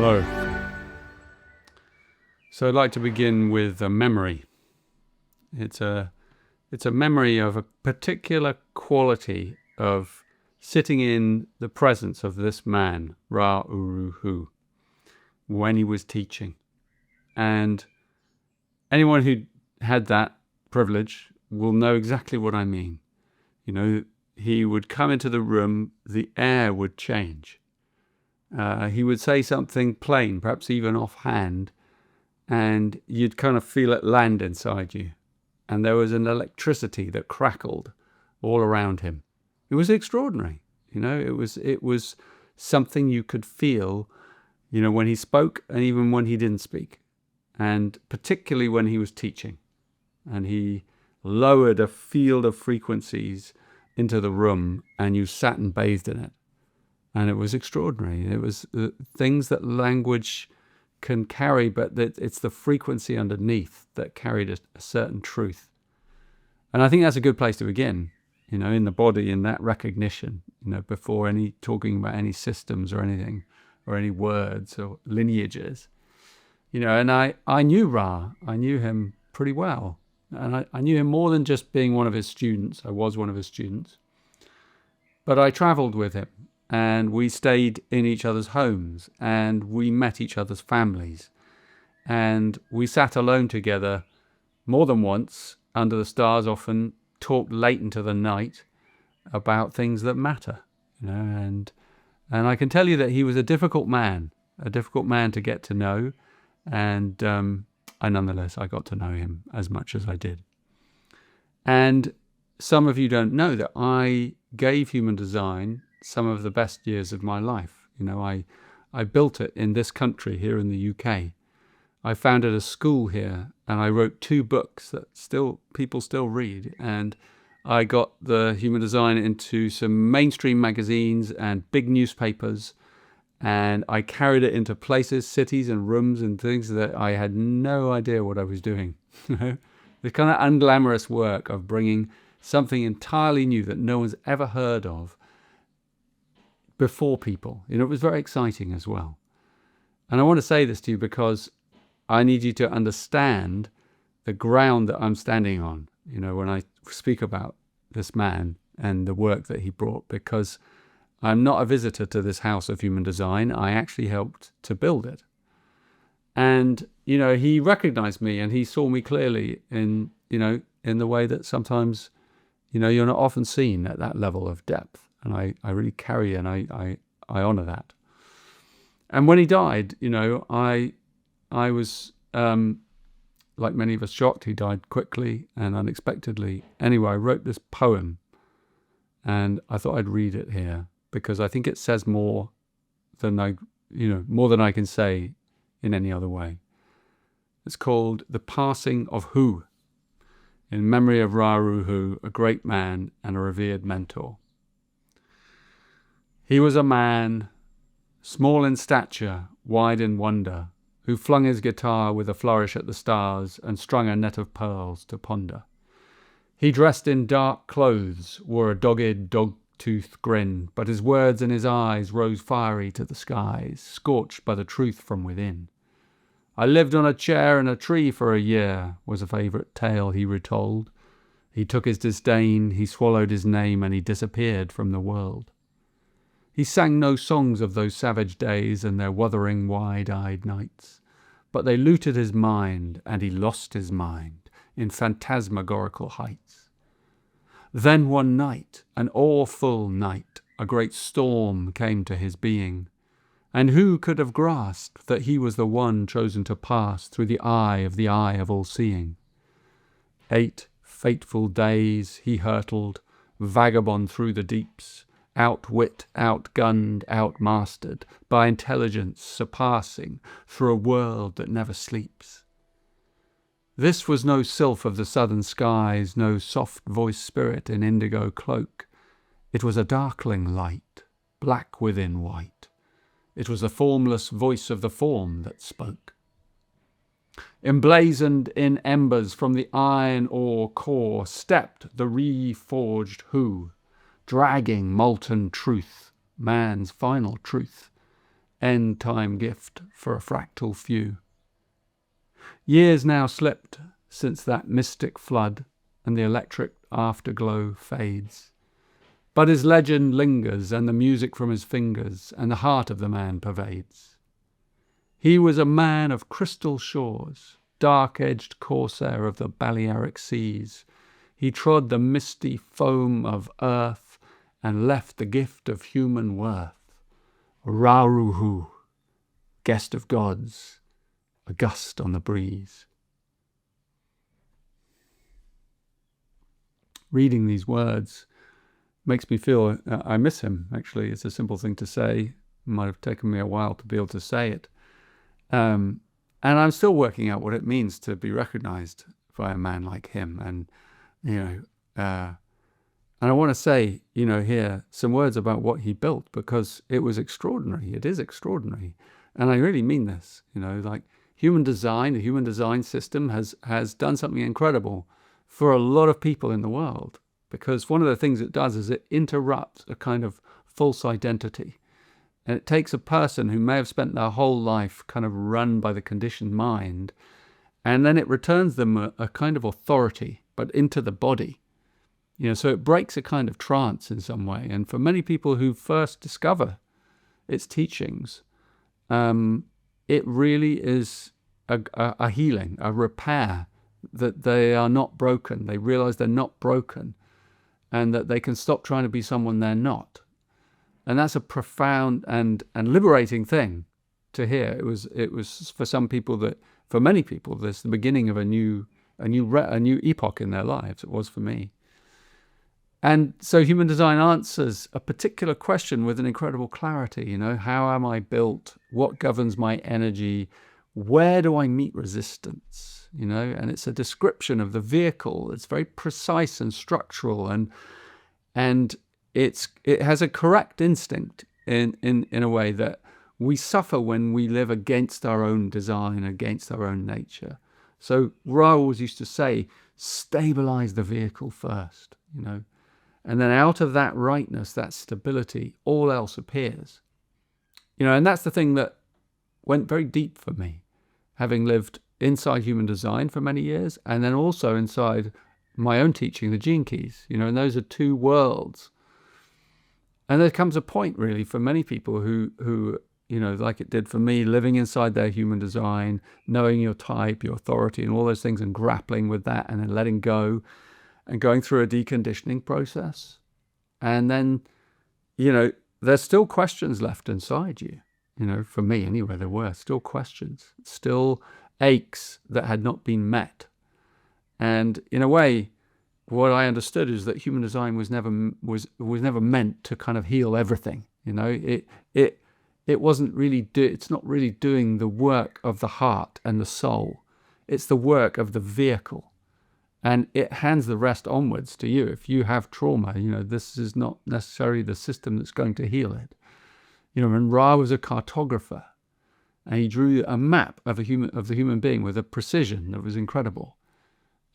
Hello. So I'd like to begin with a memory. It's a memory of a particular quality of sitting in the presence of this man, Ra Uru Hu, when he was teaching. And anyone who had that privilege will know exactly what I mean. You know, he would come into the room, the air would change. He would say something plain, perhaps even offhand, and you'd kind of feel it land inside you. And there was an electricity that crackled all around him. It was extraordinary. You know, it was something you could feel, you know, when he spoke and even when he didn't speak. And particularly when he was teaching. And he lowered a field of frequencies into the room and you sat and bathed in it. And it was extraordinary. It was things that language can carry, but it's the frequency underneath that carried a certain truth. And I think that's a good place to begin, you know, in the body, in that recognition, you know, before any talking about any systems or anything, or any words or lineages. You know, and I knew Ra. I knew him pretty well. And I knew him more than just being one of his students. I was one of his students. But I traveled with him. And we stayed in each other's homes, and we met each other's families, and we sat alone together more than once under the stars, often talked late into the night about things that matter, you know. And I can tell you that he was a difficult man to get to know, and nonetheless I got to know him as much as I did. And some of you don't know that I gave human design some of the best years of my life. You know, I built it in this country, here in the UK. I founded a school here, and I wrote 2 books that people still read. And I got the human design into some mainstream magazines and big newspapers. And I carried it into places, cities and rooms and things that I had no idea what I was doing. The kind of unglamorous work of bringing something entirely new that no one's ever heard of before people. You know, it was very exciting as well. And I want to say this to you because I need you to understand the ground that I'm standing on, you know, when I speak about this man and the work that he brought, because I'm not a visitor to this house of human design. I actually helped to build it. And, you know, he recognized me and he saw me clearly in the way that sometimes, you know, you're not often seen at that level of depth. And I really carry and I honor that. And when he died, you know, I was, like many of us, shocked. He died quickly and unexpectedly. Anyway, I wrote this poem and I thought I'd read it here because I think it says more than I can say in any other way. It's called The Passing of Hu, in memory of Ra Uru Hu, a great man and a revered mentor. He was a man, small in stature, wide in wonder, who flung his guitar with a flourish at the stars and strung a net of pearls to ponder. He dressed in dark clothes, wore a dogged, dog-toothed grin, but his words and his eyes rose fiery to the skies, scorched by the truth from within. I lived on a chair in a tree for a year, was a favourite tale he retold. He took his disdain, he swallowed his name, and he disappeared from the world. He sang no songs of those savage days and their wuthering wide-eyed nights, but they looted his mind, and he lost his mind in phantasmagorical heights. Then one night, an awful night, a great storm came to his being, and who could have grasped that he was the one chosen to pass through the eye of all-seeing? 8 fateful days he hurtled, vagabond through the deeps, outwit, outgunned, outmastered, by intelligence surpassing, through a world that never sleeps. This was no sylph of the southern skies, no soft-voiced spirit in indigo cloak. It was a darkling light, black within white. It was the formless voice of the form that spoke. Emblazoned in embers from the iron ore core stepped the reforged Hu, dragging molten truth, man's final truth, end time gift for a fractal few. Years now slipped since that mystic flood, and the electric afterglow fades. But his legend lingers, and the music from his fingers, and the heart of the man pervades. He was a man of crystal shores, dark-edged corsair of the Balearic seas. He trod the misty foam of earth, and left the gift of human worth. Ra Uru Hu, guest of gods, a gust on the breeze. Reading these words makes me feel I miss him, actually. It's a simple thing to say. It might have taken me a while to be able to say it. And I'm still working out what it means to be recognized by a man like him. And, and I want to say, here, some words about what he built, because it was extraordinary. It is extraordinary. And I really mean this, like human design, the human design system has done something incredible for a lot of people in the world. Because one of the things it does is it interrupts a kind of false identity. And it takes a person who may have spent their whole life kind of run by the conditioned mind, and then it returns them a kind of authority, but into the body. So it breaks a kind of trance in some way. And for many people who first discover its teachings, it really is a healing, a repair, that they are not broken. They realize they're not broken, and that they can stop trying to be someone they're not. And that's a profound and liberating thing to hear. It was for some people for many people, this the beginning of a new epoch in their lives. It was for me. And so human design answers a particular question with an incredible clarity. How am I built? What governs my energy? Where do I meet resistance? And it's a description of the vehicle. It's very precise and structural, and it has a correct instinct in a way that we suffer when we live against our own design, against our own nature. So Ra always used to say, stabilize the vehicle first, and then out of that rightness, that stability, all else appears. And that's the thing that went very deep for me, having lived inside human design for many years, and then also inside my own teaching, the Gene Keys, and those are two worlds. And there comes a point, really, for many people who like it did for me, living inside their human design, knowing your type, your authority, and all those things, and grappling with that, and then letting go, and going through a deconditioning process. And then, there's still questions left inside you. For me anyway, there were still questions, still aches that had not been met. And in a way, what I understood is that human design was never meant to kind of heal everything. It wasn't really it's not really doing the work of the heart and the soul. It's the work of the vehicle, and it hands the rest onwards to you. If you have trauma, this is not necessarily the system that's going to heal it. And Ra was a cartographer, and he drew a map of the human being with a precision that was incredible.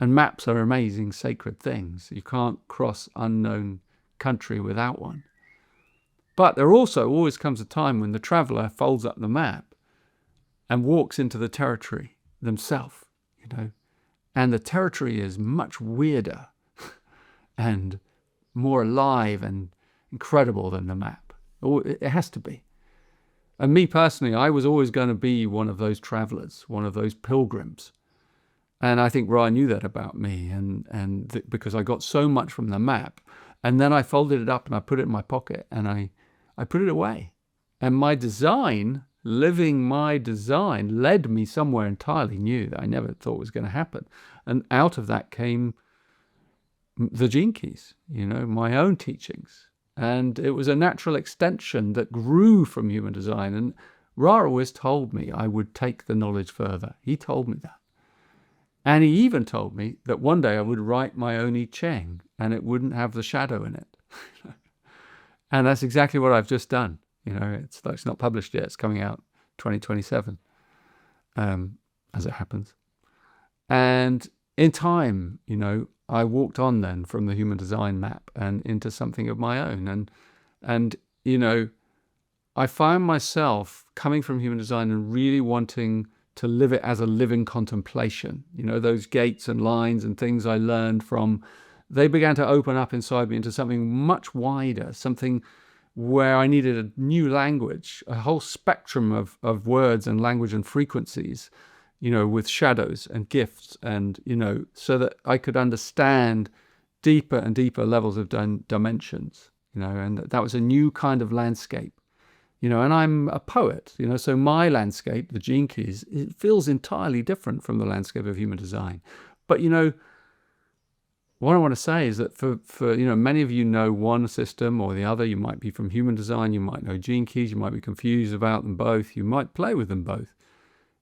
And maps are amazing, sacred things. You can't cross unknown country without one. But there also always comes a time when the traveler folds up the map and walks into the territory themselves, And the territory is much weirder and more alive and incredible than the map. It has to be. And me personally, I was always going to be one of those travelers, one of those pilgrims. And I think Ra knew that about me, because I got so much from the map. And then I folded it up and I put it in my pocket, and I put it away. And my design, living my design, led me somewhere entirely new that I never thought was going to happen. And out of that came the Gene Keys, my own teachings. And it was a natural extension that grew from human design. And Ra always told me I would take the knowledge further. He told me that. And he even told me that one day I would write my own I Ching, and it wouldn't have the shadow in it. And that's exactly what I've just done. It's not published yet. It's coming out 2027, as it happens. And in time, I walked on then from the human design map and into something of my own. And I find myself coming from human design and really wanting to live it as a living contemplation. Those gates and lines and things I learned from, they began to open up inside me into something much wider, something where I needed a new language, a whole spectrum of words and language and frequencies, with shadows and gifts, and, so that I could understand deeper and deeper levels of dimensions, and that was a new kind of landscape. And I'm a poet, so my landscape, the Gene Keys, it feels entirely different from the landscape of human design. But, what I want to say is that for many of you know one system or the other. You might be from human design, you might know Gene Keys, you might be confused about them both, you might play with them both.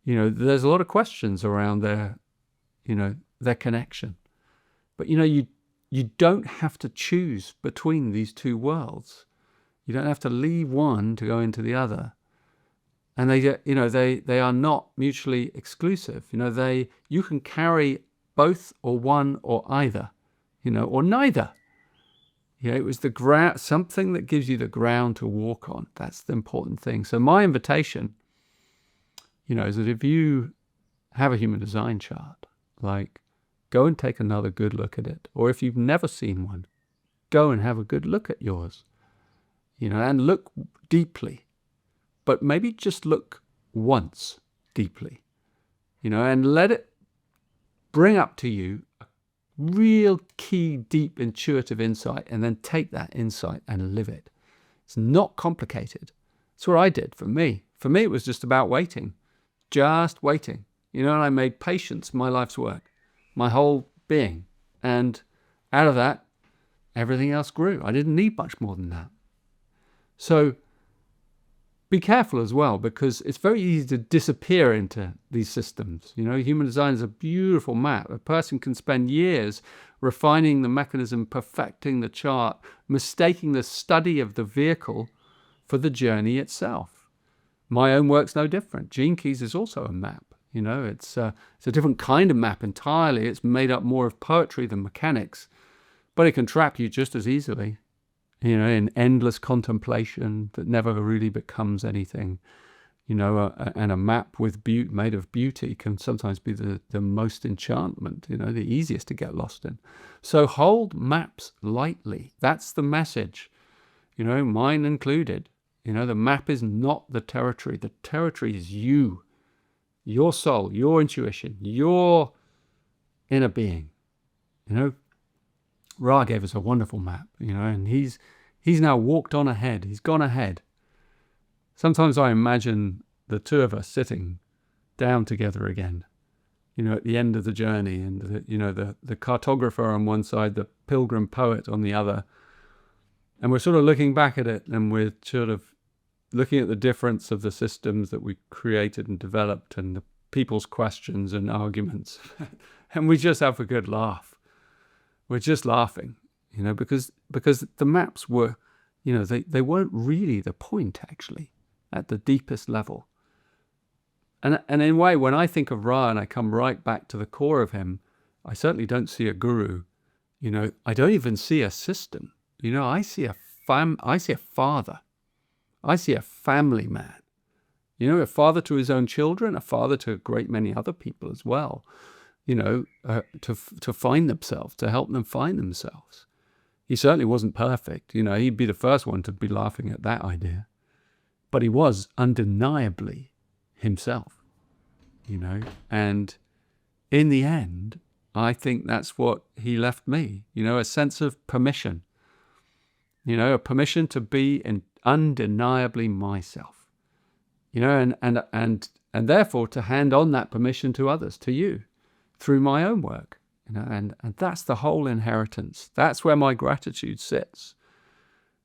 There's a lot of questions around their connection. But, you don't have to choose between these two worlds. You don't have to leave one to go into the other, and they are not mutually exclusive. You can carry both or one or either, or neither. It was the ground, something that gives you the ground to walk on. That's the important thing. So my invitation, is that if you have a human design chart, go and take another good look at it, or if you've never seen one, go and have a good look at yours. And look deeply, but maybe just look once deeply, and let it bring up to you a real key, deep, intuitive insight, and then take that insight and live it. It's not complicated. It's what I did for me. For me, it was just about waiting, just waiting, and I made patience my life's work, my whole being. And out of that, everything else grew. I didn't need much more than that. So be careful as well, because it's very easy to disappear into these systems. Human design is a beautiful map. A person can spend years refining the mechanism, perfecting the chart, mistaking the study of the vehicle for the journey itself. My own work's no different. Gene Keys is also a map. It's a different kind of map entirely. It's made up more of poetry than mechanics, but it can trap you just as easily. In endless contemplation that never really becomes anything. And a map made of beauty can sometimes be the most enchantment, the easiest to get lost in. So hold maps lightly. That's the message, mine included. The map is not the territory. The territory is you, your soul, your intuition, your inner being. Ra gave us a wonderful map, and he's now walked on ahead. He's gone ahead. Sometimes I imagine the two of us sitting down together again, at the end of the journey, and the cartographer on one side, the pilgrim poet on the other, and we're sort of looking back at it, and we're sort of looking at the difference of the systems that we created and developed, and the people's questions and arguments, and we just have a good laugh. We're just laughing, because the maps were, they weren't really the point, actually, at the deepest level. And in a way, when I think of Ra and I come right back to the core of him, I certainly don't see a guru. I don't even see a system. I see a father. I see a family man. A father to his own children, a father to a great many other people as well. To find themselves, to help them find themselves. He certainly wasn't perfect. He'd be the first one to be laughing at that idea. But he was undeniably himself, And in the end, I think that's what he left me, a sense of permission. A permission to be undeniably myself. And therefore to hand on that permission to others, to you, through my own work, and that's the whole inheritance. That's where my gratitude sits,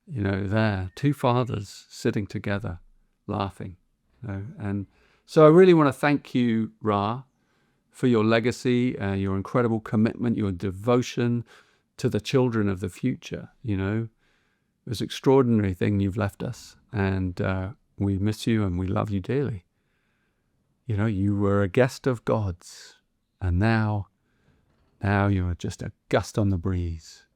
there, two fathers sitting together, laughing, and so I really want to thank you, Ra, for your legacy, your incredible commitment, your devotion to the children of the future. It was an extraordinary thing you've left us, and we miss you and we love you dearly. You were a guest of God's. And now you're just a gust on the breeze.